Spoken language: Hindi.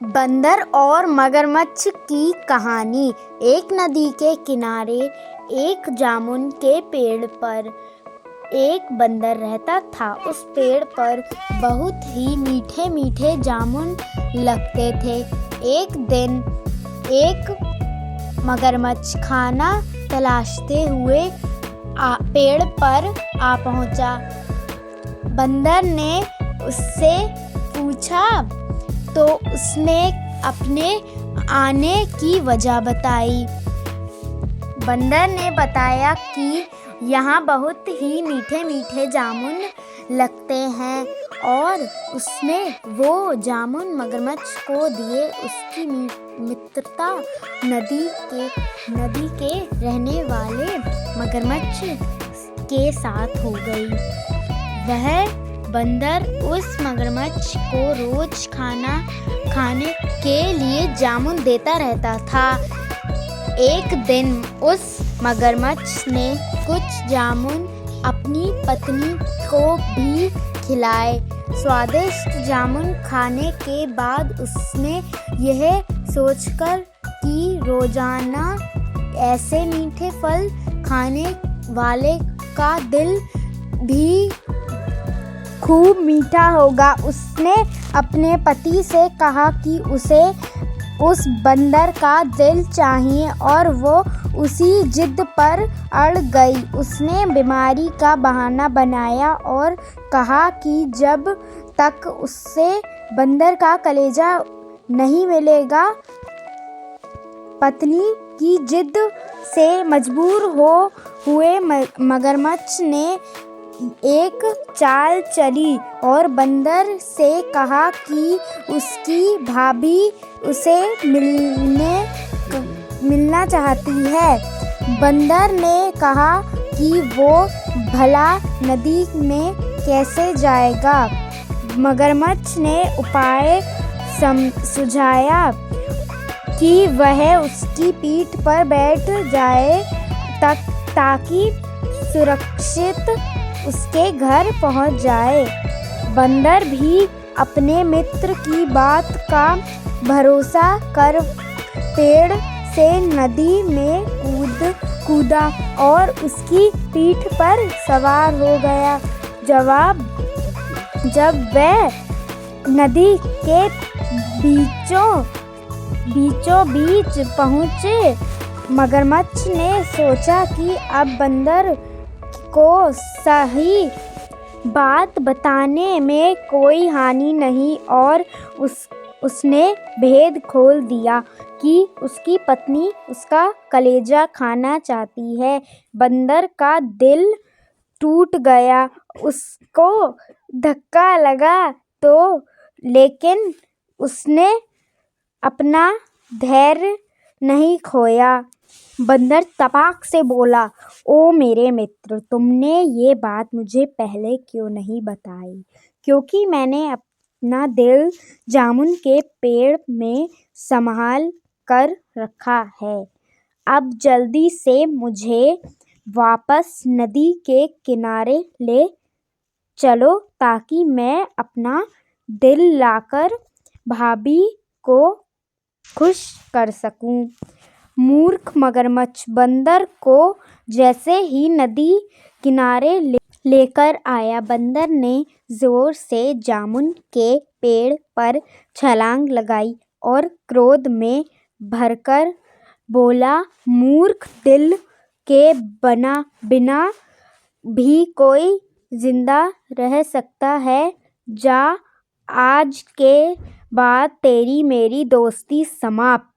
बंदर और मगरमच्छ की कहानी। एक नदी के किनारे एक जामुन के पेड़ पर एक बंदर रहता था। उस पेड़ पर बहुत ही मीठे मीठे जामुन लगते थे। एक दिन एक मगरमच्छ खाना तलाशते हुए पेड़ पर आ पहुंचा। बंदर ने उससे पूछा तो उसने अपने आने की वजह बताई। बंदर ने बताया कि यहाँ बहुत ही मीठे मीठे जामुन लगते हैं और उसने वो जामुन मगरमच्छ को दिए। उसकी मित्रता नदी के रहने वाले मगरमच्छ के साथ हो गई। वह बंदर उस मगरमच्छ को रोज खाने के लिए जामुन देता रहता था। एक दिन उस मगरमच्छ ने कुछ जामुन अपनी पत्नी को भी खिलाए। स्वादिष्ट जामुन खाने के बाद उसने यह सोचकर कि रोजाना ऐसे मीठे फल खाने वाले का दिल भी खूब मीठा होगा। उसने अपने पति से कहा कि उसे उस बंदर का दिल चाहिए और वो उसी जिद पर अड़ गई। उसने बीमारी का बहाना बनाया और कहा कि जब तक उससे बंदर का कलेजा नहीं मिलेगा। पत्नी की जिद से मजबूर हुए मगरमच्छ ने एक चाल चली और बंदर से कहा कि उसकी भाभी उसे मिलना चाहती है। बंदर ने कहा कि वो भला नदी में कैसे जाएगा। मगरमच्छ ने उपाय सुझाया कि वह उसकी पीठ पर बैठ जाए ताकि सुरक्षित उसके घर पहुंच जाए। बंदर भी अपने मित्र की बात का भरोसा कर पेड़ से नदी में कूदा और उसकी पीठ पर सवार हो गया। जब वह नदी के बीचों बीच पहुंचे, मगरमच्छ ने सोचा कि अब बंदर को सही बात बताने में कोई हानि नहीं और उसने भेद खोल दिया कि उसकी पत्नी उसका कलेजा खाना चाहती है। बंदर का दिल टूट गया। उसको धक्का लगा लेकिन उसने अपना धैर्य नहीं खोया। बंदर तपाक से बोला, ओ मेरे मित्र, तुमने ये बात मुझे पहले क्यों नहीं बताई? क्योंकि मैंने अपना दिल जामुन के पेड़ में संभाल कर रखा है। अब जल्दी से मुझे वापस नदी के किनारे ले चलो ताकि मैं अपना दिल लाकर भाभी को खुश कर सकूं। मूर्ख मगरमच्छ बंदर को जैसे ही नदी किनारे लेकर आया, बंदर ने जोर से जामुन के पेड़ पर छलांग लगाई और क्रोध में भरकर बोला, मूर्ख, दिल के बिना भी कोई जिंदा रह सकता है। जा, आज के बाद तेरी मेरी दोस्ती समाप्त।